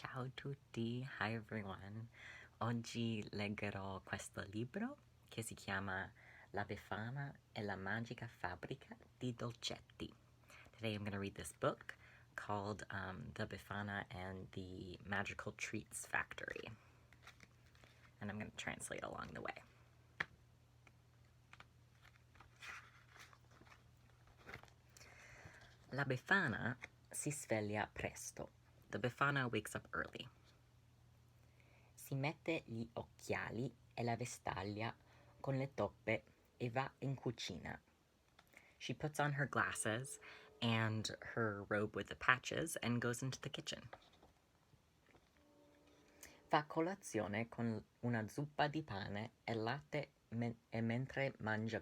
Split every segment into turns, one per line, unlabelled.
Ciao tutti, hi everyone. Oggi leggerò questo libro che si chiama La Befana e la Magica Fabbrica di Dolcetti. Today I'm going to read this book called The Befana and the Magical Treats Factory. And I'm going to translate along the way. La Befana si sveglia presto. The Befana wakes up early. Si mette gli occhiali e la vestaglia con le toppe e va in cucina. She puts on her glasses and her robe with the patches and goes into the kitchen. Fa colazione con una zuppa di pane e latte mentre mangia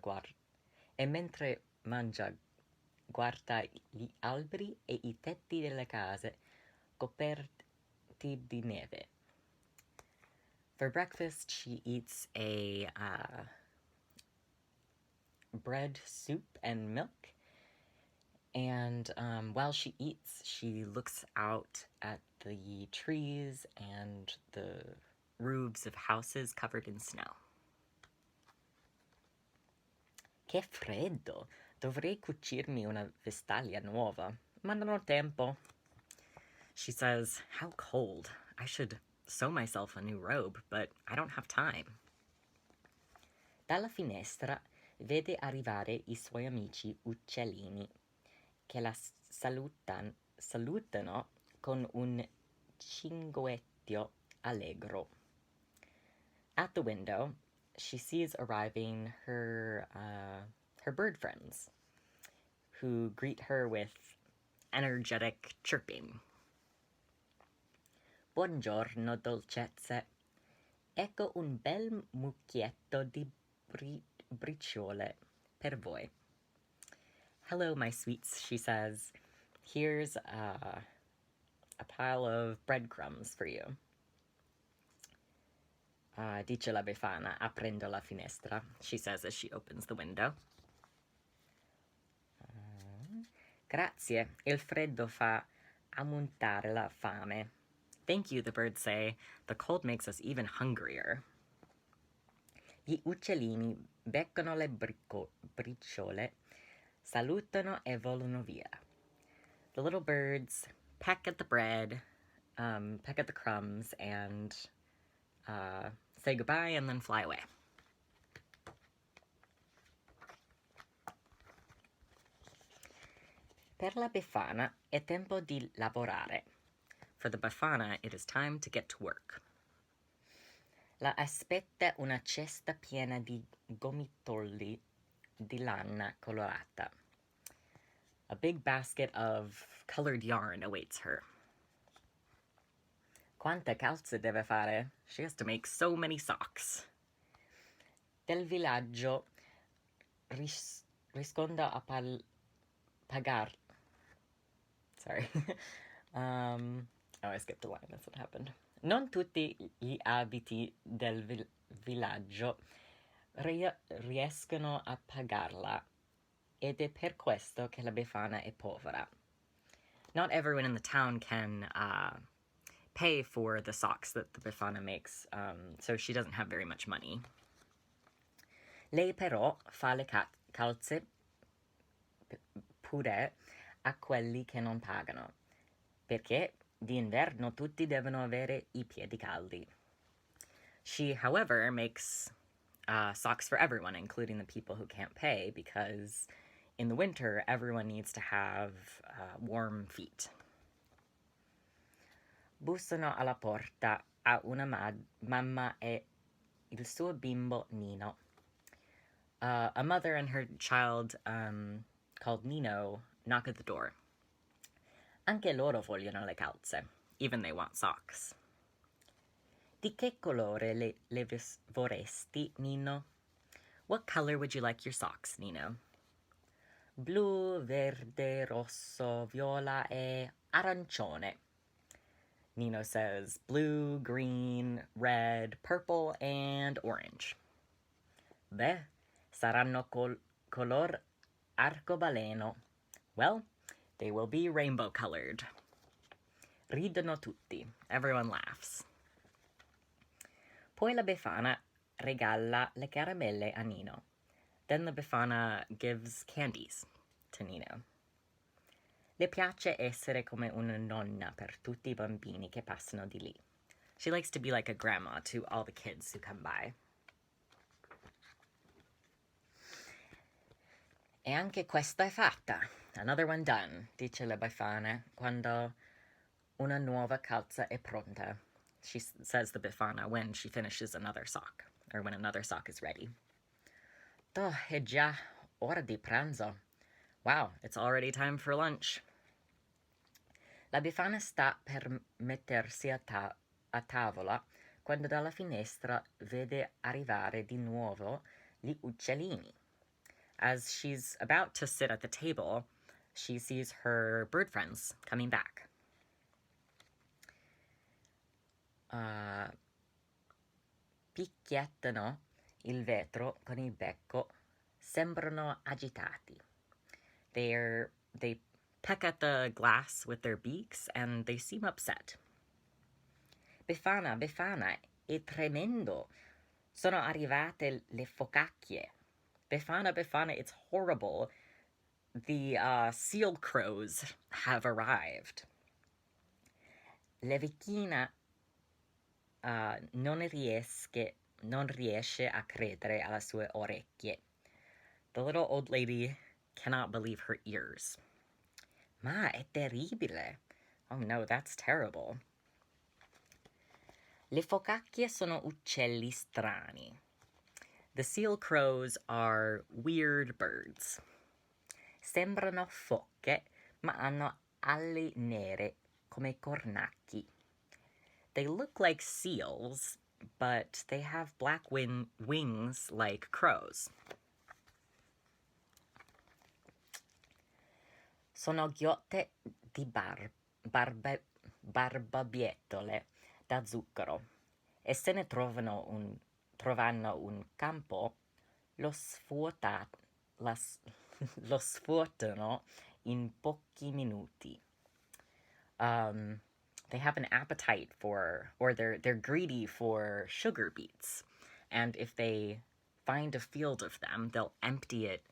guarda gli alberi e i tetti delle case coperti di neve. For breakfast, she eats a bread, soup, and milk. And while she eats, she looks out at the trees and the roofs of houses covered in snow. Che freddo! Dovrei cucirmi una vestaglia nuova, ma non ho tempo. She says, how cold. I should sew myself a new robe, but I don't have time. Dalla finestra vede arrivare I suoi amici uccellini, che la salutano con un cinguettio allegro. At the window, she sees arriving her bird friends, who greet her with energetic chirping. Buongiorno, dolcezze. Ecco un bel mucchietto di briciole per voi. Hello, my sweets, she says. Here's a pile of breadcrumbs for you. Dice la Befana, aprendo la finestra, she says as she opens the window. Grazie, il freddo fa aumentare la fame. Thank you, the birds say. The cold makes us even hungrier. Gli uccellini beccano le briciole, salutano e volano via. The little birds peck at the bread, peck at the crumbs, and say goodbye and then fly away. Per la Befana è tempo di lavorare. For the Befana, it is time to get to work. La aspetta una cesta piena di gomitoli di lana colorata. A big basket of colored yarn awaits her. Quante calze deve fare? She has to make so many socks. Del villaggio risconda a pagar. Sorry. I skipped a line, that's what happened. Non tutti gli abiti del villaggio riescono a pagarla, ed è per questo che la Befana è povera. Not everyone in the town can pay for the socks that the Befana makes, so she doesn't have very much money. Lei però fa le calze pure a quelli che non pagano, perché d'inverno tutti devono avere I piedi caldi. She, however, makes socks for everyone, including the people who can't pay, because in the winter, everyone needs to have warm feet. Bussano alla porta a una mamma e il suo bimbo Nino. A mother and her child called Nino knock at the door. Anche loro vogliono le calze. Even they want socks. Di che colore le vorresti, Nino? What color would you like your socks, Nino? Blu, verde, rosso, viola e arancione. Nino says blue, green, red, purple, and orange. Beh, saranno color arcobaleno. Well, they will be rainbow colored. Ridono tutti. Everyone laughs. Poi la Befana regala le caramelle a Nino. Then the Befana gives candies to Nino. Le piace essere come una nonna per tutti I bambini che passano di lì. She likes to be like a grandma to all the kids who come by. E anche questa è fatta. Another one done, dice la Befana quando una nuova calza è pronta. She says the Befana when she finishes another sock, or when another sock is ready. Oh, è già ora di pranzo. Wow, it's already time for lunch. La Befana sta per mettersi a tavola quando dalla finestra vede arrivare di nuovo gli uccellini. As she's about to sit at the table, she sees her bird friends coming back. Picchiettano il vetro con il becco, sembrano agitati. They peck at the glass with their beaks and they seem upset. Befana, Befana, è tremendo. Sono arrivate le focacchie. Befana, Befana, it's horrible. The seal crows have arrived. La vecchina non riesce a credere alle sue orecchie. The little old lady cannot believe her ears. Ma è terribile. Oh no, that's terrible. Le focacchie sono uccelli strani. The seal crows are weird birds. Sembrano focche, ma hanno ali nere come cornacchi. They look like seals, but they have black wings like crows. Sono ghiotte di barbabietole da zucchero e se ne trovano un campo, lo svuotano in pochi minuti. They have an appetite for, or they're greedy for sugar beets. And if they find a field of them, they'll empty it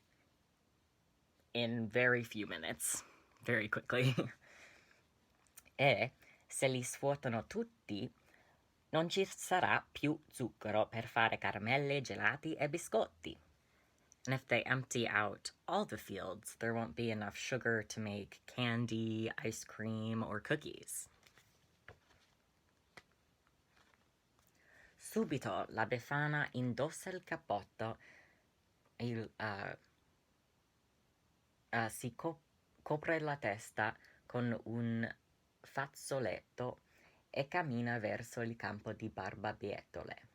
in very few minutes, very quickly. E se li svuotano tutti, non ci sarà più zucchero per fare caramelle, gelati e biscotti. And if they empty out all the fields, there won't be enough sugar to make candy, ice cream, or cookies. Subito la Befana indossa il cappotto e si copre la testa con un fazzoletto e cammina verso il campo di barbabietole.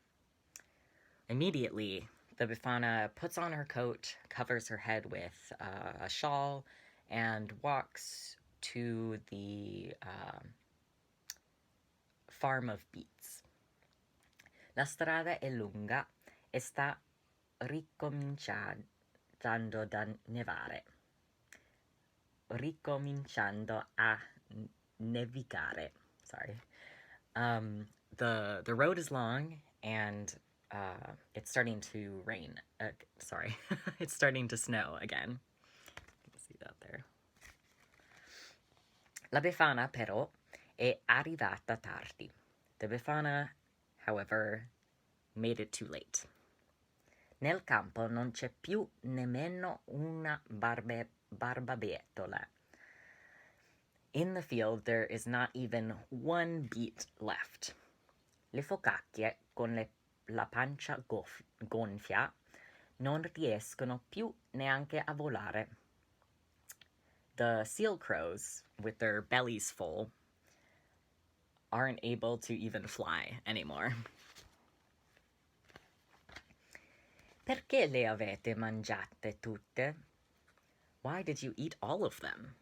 Immediately, the Befana puts on her coat, covers her head with a shawl, and walks to the farm of beets. La strada è lunga e sta ricominciando da nevare. Ricominciando a nevicare. Sorry. The road is long and it's starting to rain. Sorry. It's starting to snow again. You can see that there. La Befana però è arrivata tardi. The Befana, however, made it too late. Nel campo non c'è più nemmeno una barbabietola. In the field, there is not even one beet left. Le focacchie, con la pancia gonfia, non riescono più neanche a volare. The seal crows, with their bellies full, aren't able to even fly anymore. Perché le avete mangiate tutte? Why did you eat all of them?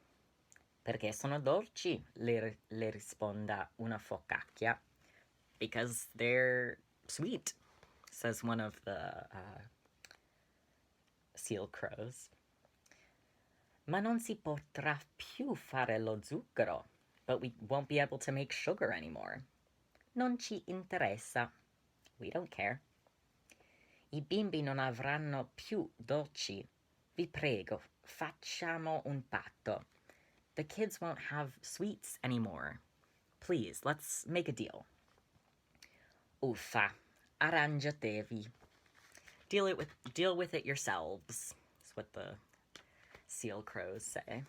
Perché sono dolci, le risponda una focacchia. Because they're sweet, says one of the seal crows. Ma non si potrà più fare lo zucchero. but we won't be able to make sugar anymore. Non ci interessa. We don't care. I bimbi non avranno più dolci. Vi prego, facciamo un patto. The kids won't have sweets anymore. Please, let's make a deal. Uffa, arrangiatevi. Deal with it yourselves. That's what the seal crows say.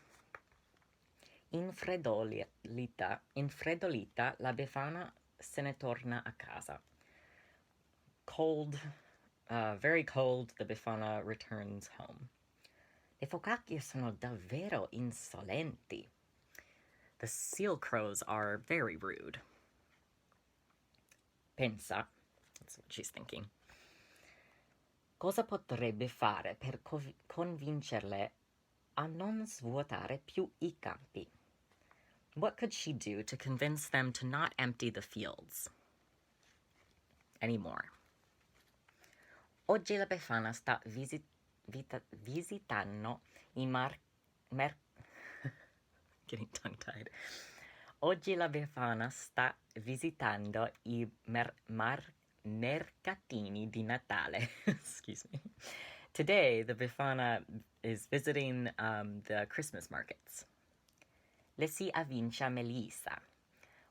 Infredolita, la Befana se ne torna a casa. Cold, very cold, the Befana returns home. Le focacce sono davvero insolenti. The seal crows are very rude. Pensa, that's what she's thinking. Cosa potrebbe fare per convincerle a non svuotare più I campi? What could she do to convince them to not empty the fields anymore? Oggi la Befana sta visitando I getting tongue-tied. Oggi la Befana sta visitando I mercatini di Natale. Excuse me. Today, the Befana is visiting the Christmas markets. Le si avvicia Melissa,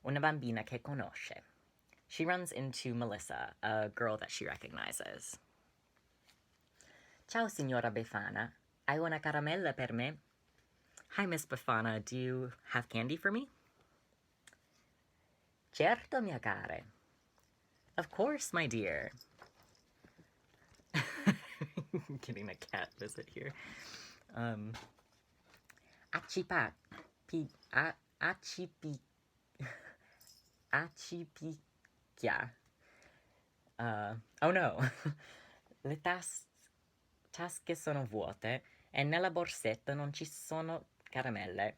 una bambina che conosce. She runs into Melissa, a girl that she recognizes. Ciao, signora Befana. Hai una caramella per me? Hi, Miss Befana. Do you have candy for me? Certo, mia care. Of course, my dear. Getting a cat visit here. Accipicchia. Oh no. Le tasche sono vuote e nella borsetta non ci sono caramelle.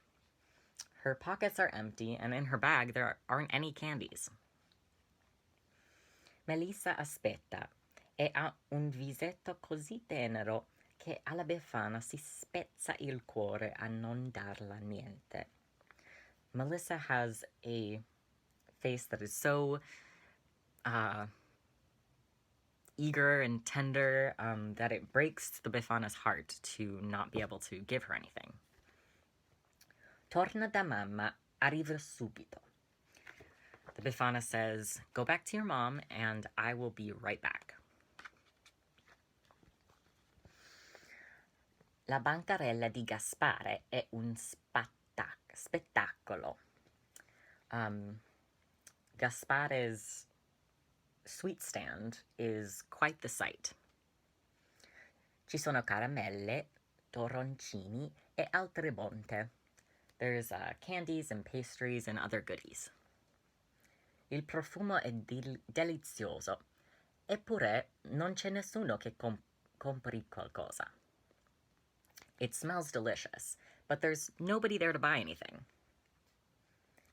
Her pockets are empty and in her bag there aren't any candies. Melissa aspetta e ha un visetto così tenero che alla Befana si spezza il cuore a non darla niente. Melissa has a face that is so eager and tender that it breaks the Befana's heart to not be able to give her anything. Torna da mamma, arrivo subito. The Befana says, go back to your mom and I will be right back. La bancarella di Gaspare è un spettacolo. Gaspare's sweet stand is quite the sight. Ci sono caramelle, torroncini e altre bonte. There's candies and pastries and other goodies. Il profumo è delizioso, eppure non c'è nessuno che compri qualcosa. It smells delicious, but there's nobody there to buy anything.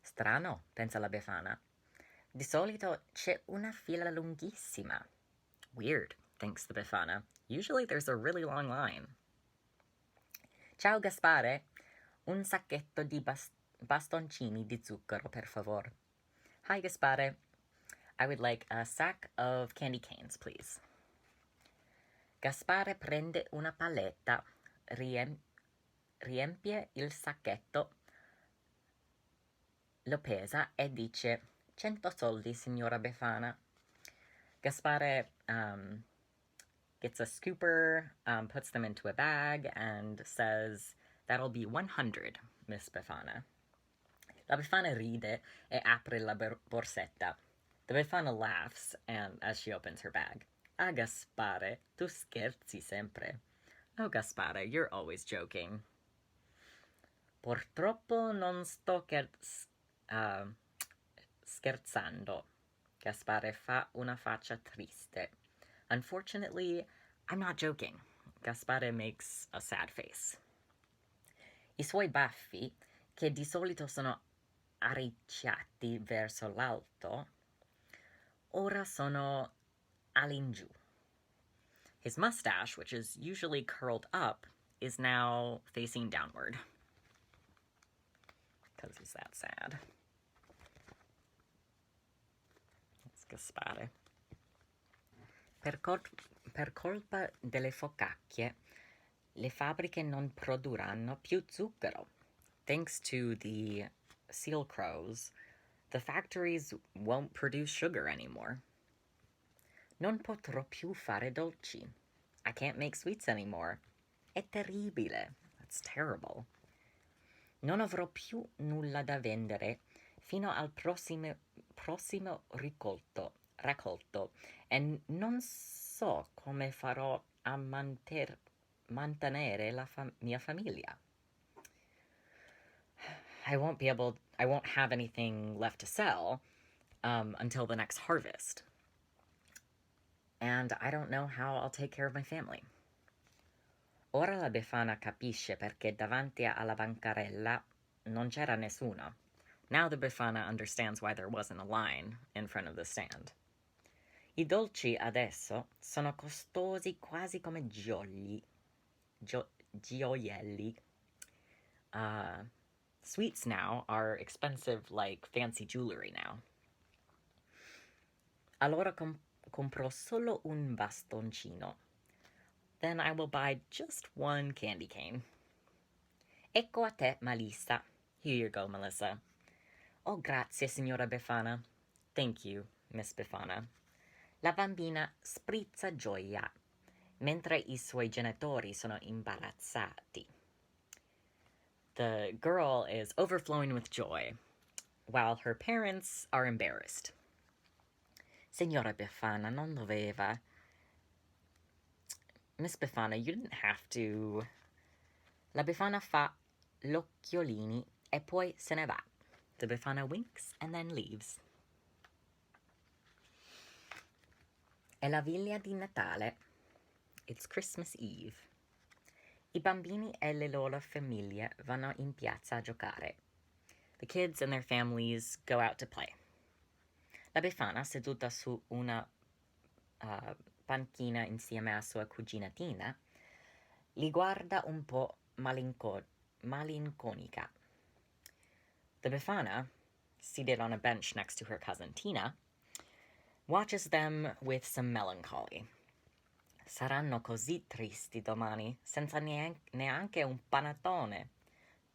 Strano, pensa la Befana. Di solito c'è una fila lunghissima. Weird, thinks the Befana. Usually there's a really long line. Ciao Gaspare, un sacchetto di bastoncini di zucchero, per favor. Hi Gaspare, I would like a sack of candy canes, please. Gaspare prende una paletta, riempie il sacchetto, lo pesa e dice 100 soldi, signora Befana. Gaspare gets a scooper, puts them into a bag, and says, that'll be 100, Miss Befana. La Befana ride e apre la borsetta. The Befana laughs and as she opens her bag. Ah, Gaspare, tu scherzi sempre. Oh, Gaspare, you're always joking. Purtroppo non sto scherzando. Gaspare fa una faccia triste. Unfortunately, I'm not joking. Gaspare makes a sad face. I suoi baffi, che di solito sono arricciati verso l'alto, ora sono all'ingiù. His mustache, which is usually curled up, is now facing downward. because he's that sad. Let's gaspare. Per colpa delle focacce, le fabbriche non produrranno più zucchero. Thanks to the seal crows, the factories won't produce sugar anymore. Non potrò più fare dolci. I can't make sweets anymore. È terribile. That's terrible. Non avrò più nulla da vendere fino al prossimo raccolto e non so come farò a mantenere la mia famiglia. I won't have anything left to sell until the next harvest. And I don't know how I'll take care of my family. Ora la Befana capisce perché davanti alla bancarella non c'era nessuno. Now the Befana understands why there wasn't a line in front of the stand. I dolci adesso sono costosi quasi come gioielli. Sweets now are expensive like fancy jewelry now. Allora compro solo un bastoncino. Then I will buy just one candy cane. Ecco a te, Melissa. Here you go, Melissa. Oh, grazie, signora Befana. Thank you, Miss Befana. La bambina sprizza gioia, mentre I suoi genitori sono imbarazzati. The girl is overflowing with joy, while her parents are embarrassed. Signora Befana, non doveva. Miss Befana, you didn't have to. La Befana fa l'occhiolini e poi se ne va. The Befana winks and then leaves. È la viglia di Natale. It's Christmas Eve. I bambini e le loro famiglie vanno in piazza a giocare. The kids and their families go out to play. La Befana, seduta su una panchina insieme a sua cugina Tina, li guarda un po' malinconica. The Befana, seated on a bench next to her cousin Tina, watches them with some melancholy. Saranno così tristi domani, senza neanche un panettone.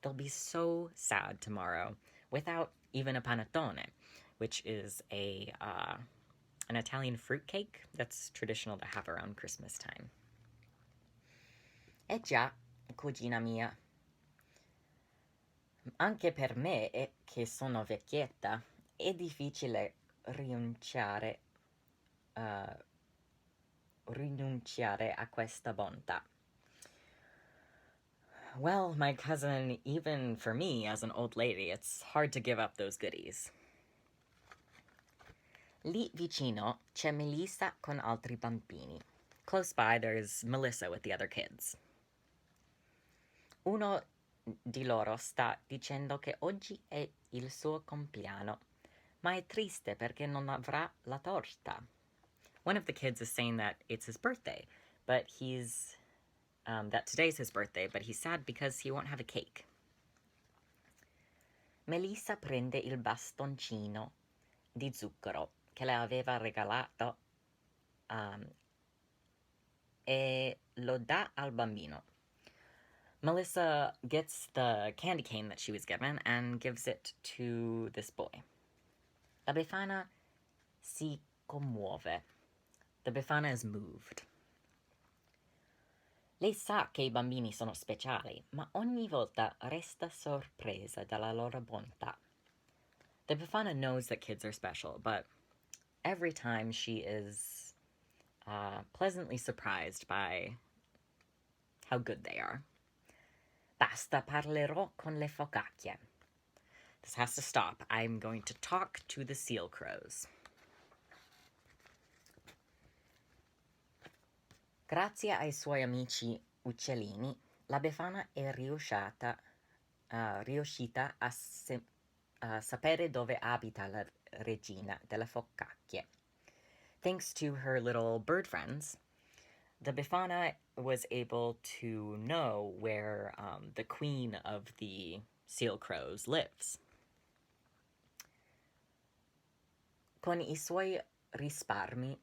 They'll be so sad tomorrow, without even a panettone, which is an Italian fruitcake that's traditional to have around Christmas time. Eh già, cugina mia. Anche per me, che sono vecchietta, è difficile rinunciare a questa bontà. Well, my cousin, even for me as an old lady, it's hard to give up those goodies. Lì vicino c'è Melissa con altri bambini. Close by, there's Melissa with the other kids. Uno di loro sta dicendo che oggi è il suo compleanno, ma è triste perché non avrà la torta. One of the kids is saying that it's his birthday, but that today's his birthday, but he's sad because he won't have a cake. Melissa prende il bastoncino di zucchero che le aveva regalato e lo dà al bambino. Melissa gets the candy cane that she was given and gives it to this boy. La Befana si commuove. The Befana is moved. Lei sa che I bambini sono speciali, ma ogni volta resta sorpresa dalla loro bontà. The Befana knows that kids are special, but every time she is pleasantly surprised by how good they are. Basta, parlerò con le focacce. This has to stop. I'm going to talk to the seal crows. Grazie ai suoi amici uccellini, la Befana è riuscita a sapere dove abita la regina delle focacce. Thanks to her little bird friends, the Befana was able to know where the queen of the Seal Crow's lives. Con I suoi risparmi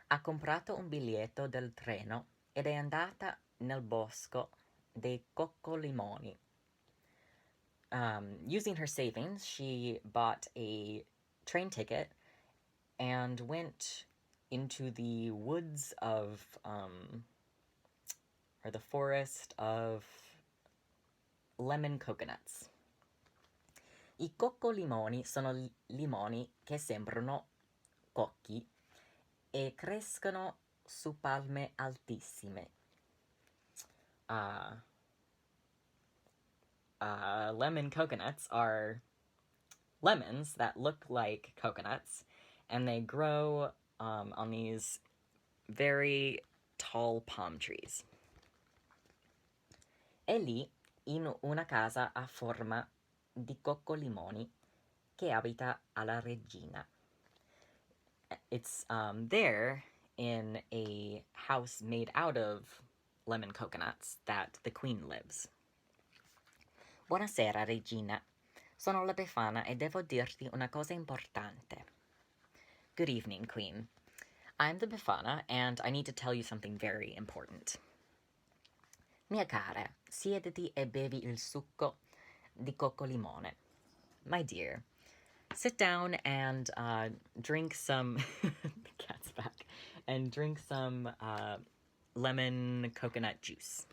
ha comprato un biglietto del treno ed è andata nel bosco dei coccolimoni. Using her savings, she bought a train ticket and went into the woods of, or the forest of lemon coconuts. I coccolimoni sono limoni che sembrano cocchi e crescono su palme altissime. Lemon coconuts are lemons that look like coconuts, and they grow on these very tall palm trees. È lì, in una casa a forma di coccolimoni, che abita alla regina. It's there in a house made out of lemon coconuts that the queen lives. Buonasera, regina. Sono la Befana e devo dirti una cosa importante. Good evening, queen. I'm the Befana, and I need to tell you something very important. Mia cara, siediti e bevi il succo di coccolimone. My dear, sit down and drink some... the cat's back. And drink some lemon coconut juice.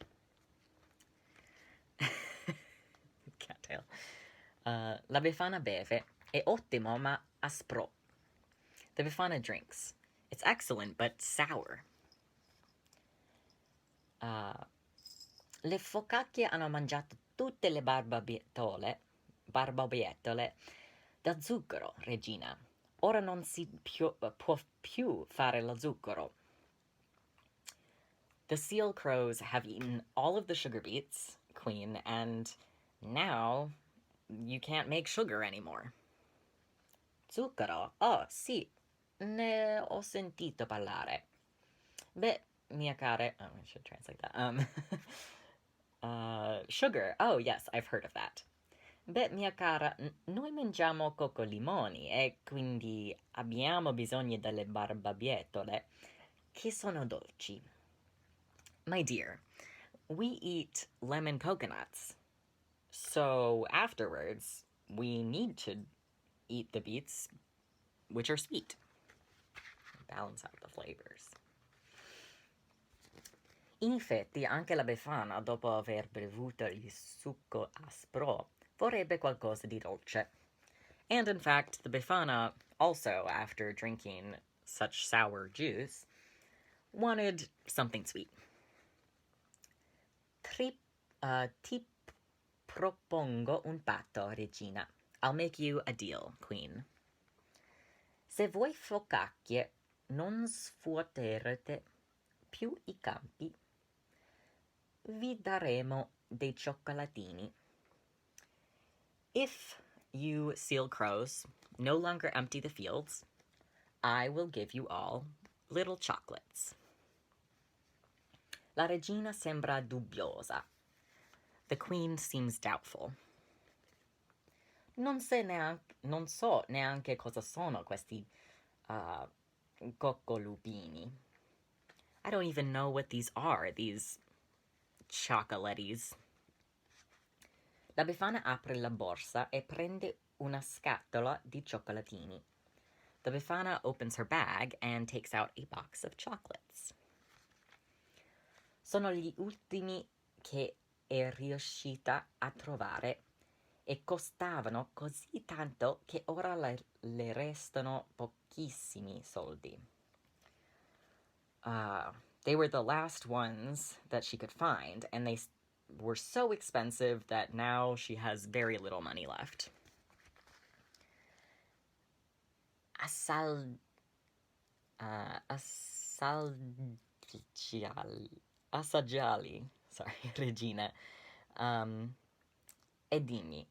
Cattail. La Befana beve. È ottimo, ma aspro. The Befana drinks. It's excellent, but sour. Le focacce hanno mangiato tutte le barbabiettole da zucchero, regina. Ora non si può più fare lo zucchero. The seal crows have eaten all of the sugar beets, queen, and now you can't make sugar anymore. Zucchero? Oh, sì, ne ho sentito parlare. Beh, mia cara... Oh, I should translate that. Sugar. Oh, yes, I've heard of that. Beh, mia cara, noi mangiamo coccolimoni e quindi abbiamo bisogno delle barbabietole che sono dolci. My dear, we eat lemon coconuts, so afterwards we need to eat the beets, which are sweet. Balance out the flavors. In effetti, anche la Befana, dopo aver bevuto il succo aspro, vorrebbe qualcosa di dolce. And in fact, the Befana, also after drinking such sour juice, wanted something sweet. Ti propongo un patto, regina. I'll make you a deal, queen. Se voi focacce non svuoterete più I campi, vi daremo dei cioccolatini. If you seal crows no longer empty the fields, I will give you all little chocolates. La regina sembra dubbiosa. The queen seems doubtful. Non so neanche cosa sono questi coccolupini. I don't even know what these are, these chocolates. La Befana apre la borsa e prende una scatola di cioccolatini. The Befana opens her bag and takes out a box of chocolates. Sono gli ultimi che è riuscita a trovare e costavano così tanto che ora le restano pochissimi soldi. They were the last ones that she could find, and they were so expensive that now she has very little money left. Assaggiali, sorry, regina. E dimmi.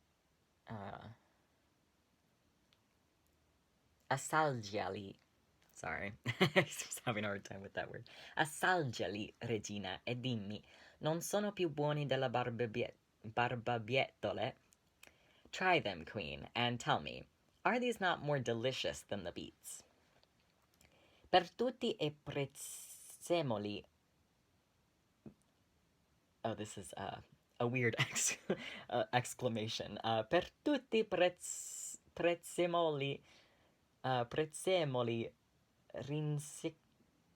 Assaggiali. Sorry, I was having a hard time with that word. Assaggiali, regina, e dimmi, non sono più buoni delle barbabietole? Try them, Queen, and tell me, are these not more delicious than the beets? Per tutti e prezzemoli. Oh, this is a weird exclamation. Per tutti prezzemoli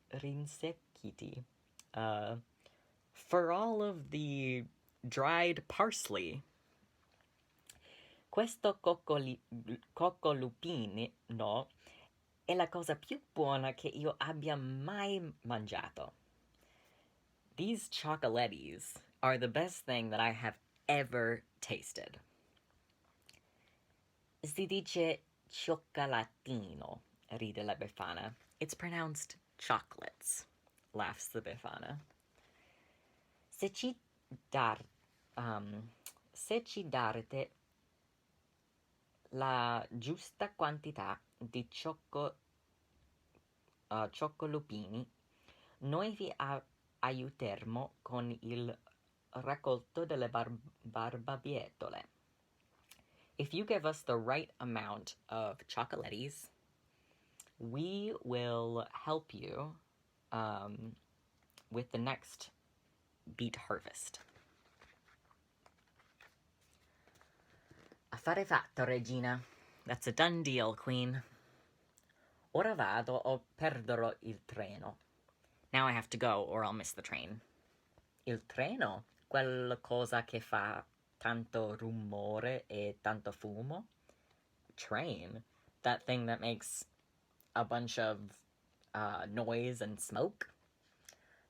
rinsecchiti. For all of the dried parsley. Questo coccolupini, no, è la cosa più buona che io abbia mai mangiato. These chocolatties are the best thing that I have ever tasted. Si dice cioccolatino, ride la Befana. It's pronounced chocolates, laughs the Befana. Se ci darte la giusta quantità di cioccolupini, noi vi aiuteremo con il raccolto delle barbabietole. If you give us the right amount of chocolatties, we will help you with the next beet harvest. Affare fatto, Regina. That's a done deal, Queen. Ora vado o perderò il treno. Now I have to go or I'll miss the train. Il treno? Quella cosa che fa tanto rumore e tanto fumo? Train? That thing that makes a bunch of noise and smoke?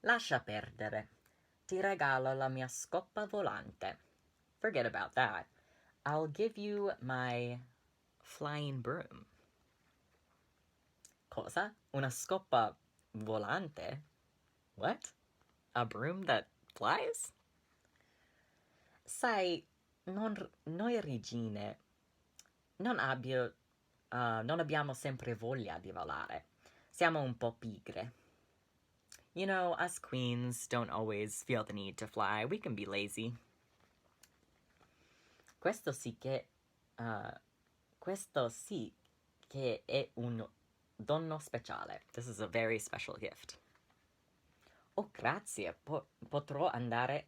Lascia perdere. Ti regalo la mia scopa volante. Forget about that. I'll give you my flying broom. Cosa? Una scopa volante? What? A broom that flies? Sai, noi regine non abbiamo sempre voglia di volare. Siamo un po' pigre. You know, us queens don't always feel the need to fly. We can be lazy. Questo sì che è un dono speciale. This is a very special gift. Oh, grazie. Potrò andare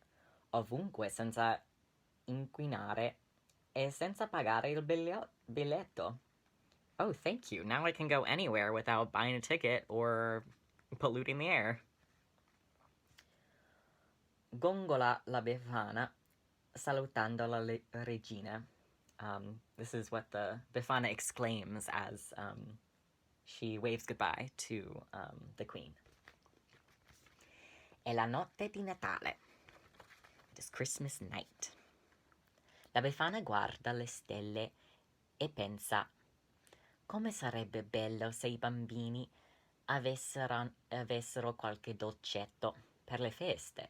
ovunque senza inquinare e senza pagare il biglietto. Oh, thank you. Now I can go anywhere without buying a ticket or polluting the air. Gongola la Befana, salutando la regina. This is what the Befana exclaims as she waves goodbye to the queen. È la notte di Natale. It is Christmas night. La Befana guarda le stelle e pensa: come sarebbe bello se i bambini avessero qualche dolcetto per le feste.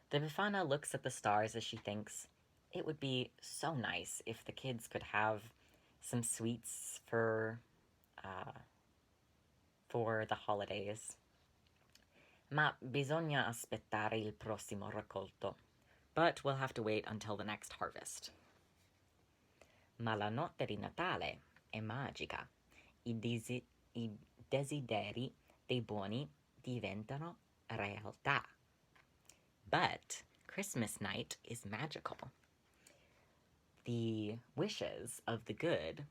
The Befana looks at the stars as she thinks, it would be so nice if the kids could have some sweets for the holidays. Ma bisogna aspettare il prossimo raccolto. But we'll have to wait until the next harvest. Ma la notte di Natale è magica. I desideri dei buoni diventano realtà. But Christmas night is magical. The wishes of the good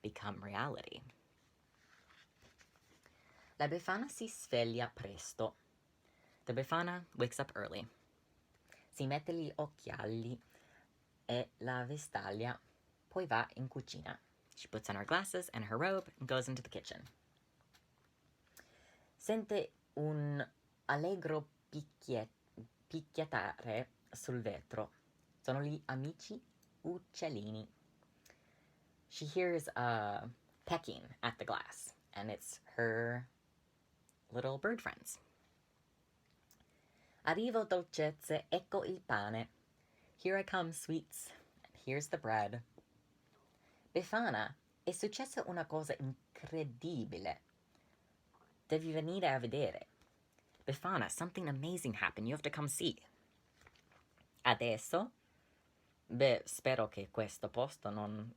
become reality. La Befana si sveglia presto. The Befana wakes up early. Si mette gli occhiali e la vestaglia, poi va in cucina. She puts on her glasses and her robe and goes into the kitchen. Sente un allegro picchiatare sul vetro. Sono gli amici uccellini. She hears pecking at the glass, and it's her little bird friends. Arrivo dolcezze, ecco il pane. Here I come, sweets, and here's the bread. Befana, è successa una cosa incredibile. Devi venire a vedere. Befana, something amazing happened. You have to come see. Adesso, Beh, spero che questo posto non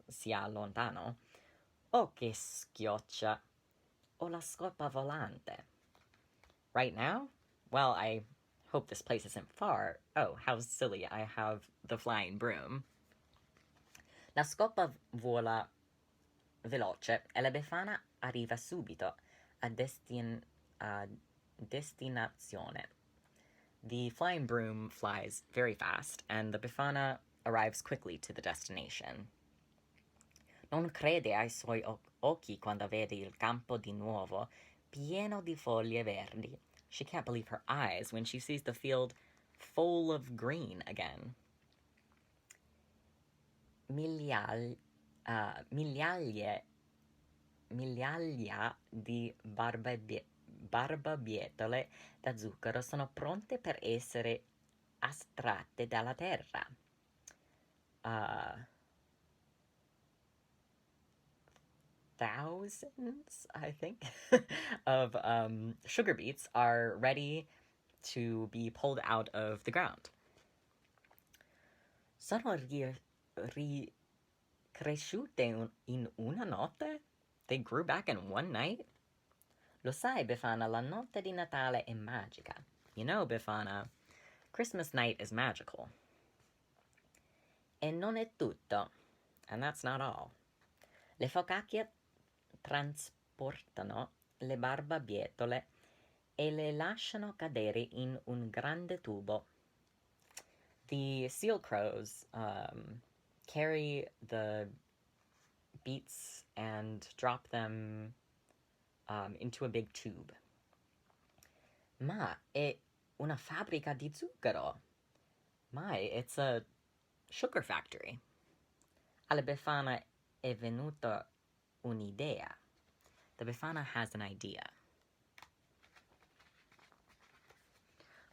sia lontano. Oh, che schioccia! Ho la scopa volante. Right now? Well, I hope this place isn't far. Oh, how silly, I have the flying broom. La scopa vola veloce e la Befana arriva subito a destinazione. The flying broom flies very fast, and the Befana arrives quickly to the destination. Non crede ai suoi occhi quando vede il campo di nuovo pieno di foglie verdi. She can't believe her eyes when she sees the field full of green again. Migliaia di barbabietole da zucchero sono pronte per essere astratte dalla terra. Thousands, I think, of sugar beets are ready to be pulled out of the ground. Sono cresciute in una notte? They grew back in one night? Lo sai, Befana, la notte di Natale è magica. You know, Befana, Christmas night is magical. E non è tutto. And that's not all. Le focacce trasportano le barbabietole e le lasciano cadere in un grande tubo. The seal crows carry the beets and drop them into a big tube. Ma è una fabbrica di zucchero. My, it's a sugar factory. Alla Befana è venuta un'idea. The Befana has an idea.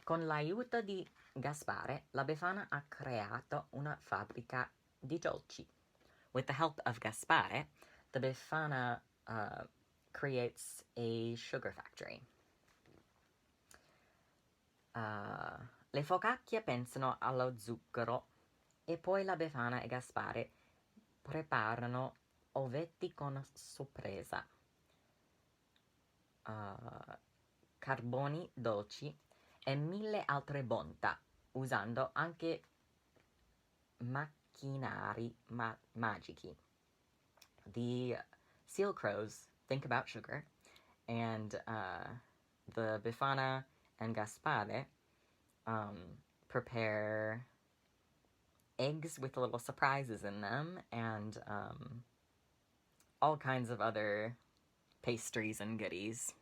Con l'aiuto di Gaspare, la Befana ha creato una fabbrica di dolci. With the help of Gaspare, the Befana creates a sugar factory. Le focacce pensano allo zucchero e poi la Befana e Gaspare preparano ovetti con sorpresa, carboni dolci e 1000 altre bontà, usando anche macchinari magici. The seal crows think about sugar, and the Befana and Gaspare prepare eggs with little surprises in them, and all kinds of other pastries and goodies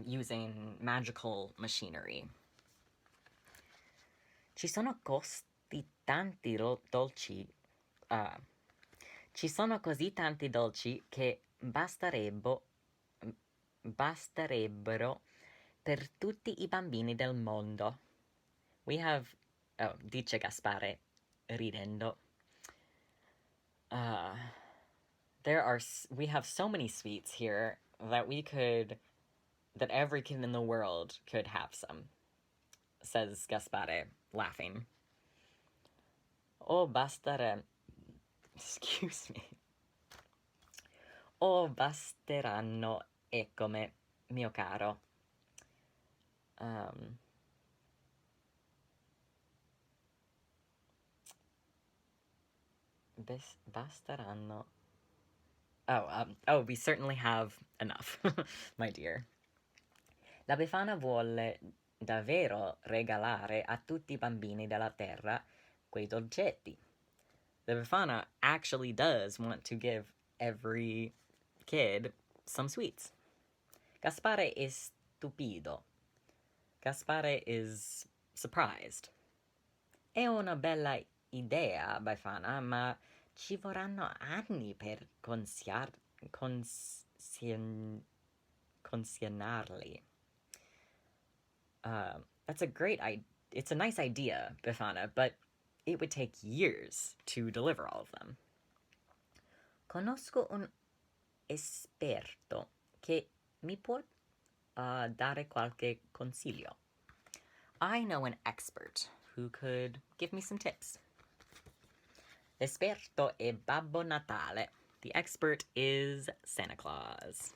using magical machinery. Ci sono così tanti dolci che basterebbero per tutti I bambini del mondo. We have, dice Gaspare ridendo. We have so many sweets here that every kid in the world could have some, says Gaspare, laughing. Oh, excuse me. Oh, basteranno, eccome, mio caro. Basteranno. We certainly have enough, my dear. La Befana vuole davvero regalare a tutti I bambini della terra quei dolcetti. The Befana actually does want to give every kid some sweets. Gaspare is stupido. Gaspare is surprised. È una bella idea, Befana, ma ci vorranno anni per consigliarli. It's a nice idea, Befana, but it would take years to deliver all of them. Conosco un esperto che mi può dare qualche consiglio. I know an expert who could give me some tips. L'esperto è Babbo Natale. The expert is Santa Claus.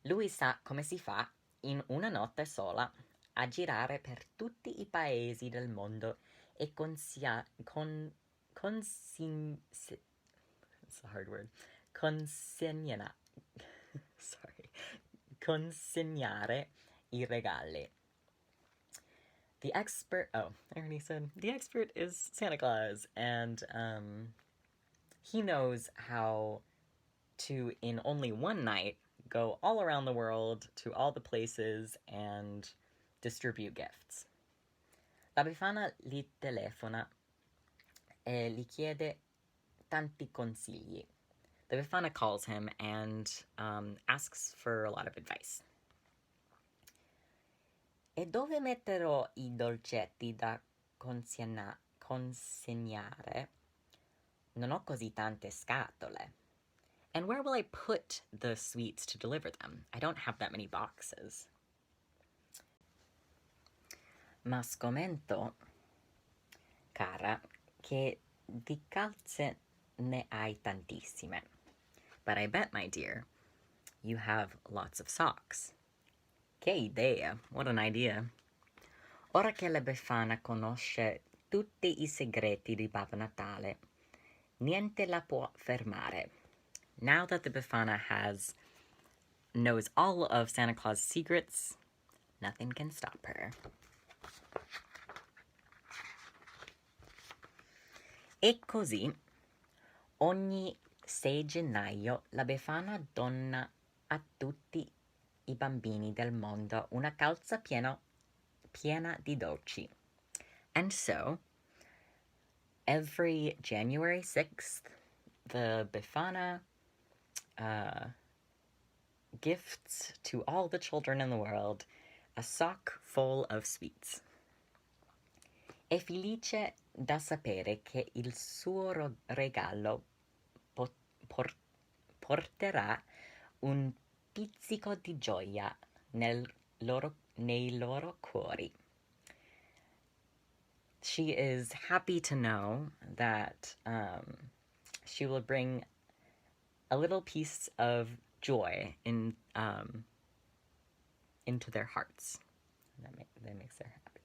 Lui sa come si fa in una notte sola a girare per tutti i paesi del mondo e it's a hard word. Consegnare i regali. The expert, I already said, the expert is Santa Claus, and he knows how to, in only one night, go all around the world to all the places and distribute gifts. La Befana gli telefona e gli chiede tanti consigli. The Befana calls him and asks for a lot of advice. E dove metterò i dolcetti da consegnare? Non ho così tante scatole. And where will I put the sweets to deliver them? I don't have that many boxes. Ma scommetto, cara, che di calze ne hai tantissime. But I bet, my dear, you have lots of socks. Che idea! What an idea. Ora che la Befana conosce tutti i segreti di Babbo Natale, niente la può fermare. Now that the Befana knows all of Santa Claus' secrets, nothing can stop her. E così, ogni 6 gennaio, la Befana dona a tutti i bambini del mondo una calza piena di dolci. And so, every January 6th, the Befana gifts to all the children in the world a sock full of sweets. È felice da sapere che il suo regalo porterà un pizzico di gioia nei loro cuori. She is happy to know that she will bring a little piece of joy into their hearts. That makes her happy.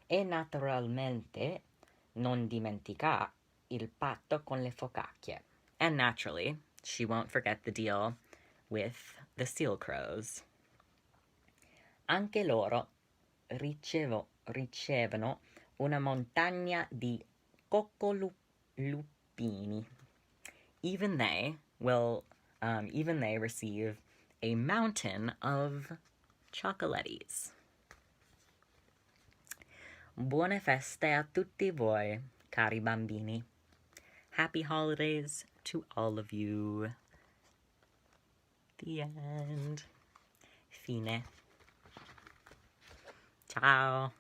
E naturalmente non dimentica il patto con le focacce. And naturally, she won't forget the deal with the seal crows. Anche loro ricevono una montagna di coccolupini. Even they receive a mountain of chocolates. Buone feste a tutti voi, cari bambini. Happy holidays to all of you. The end. Fine. Ciao.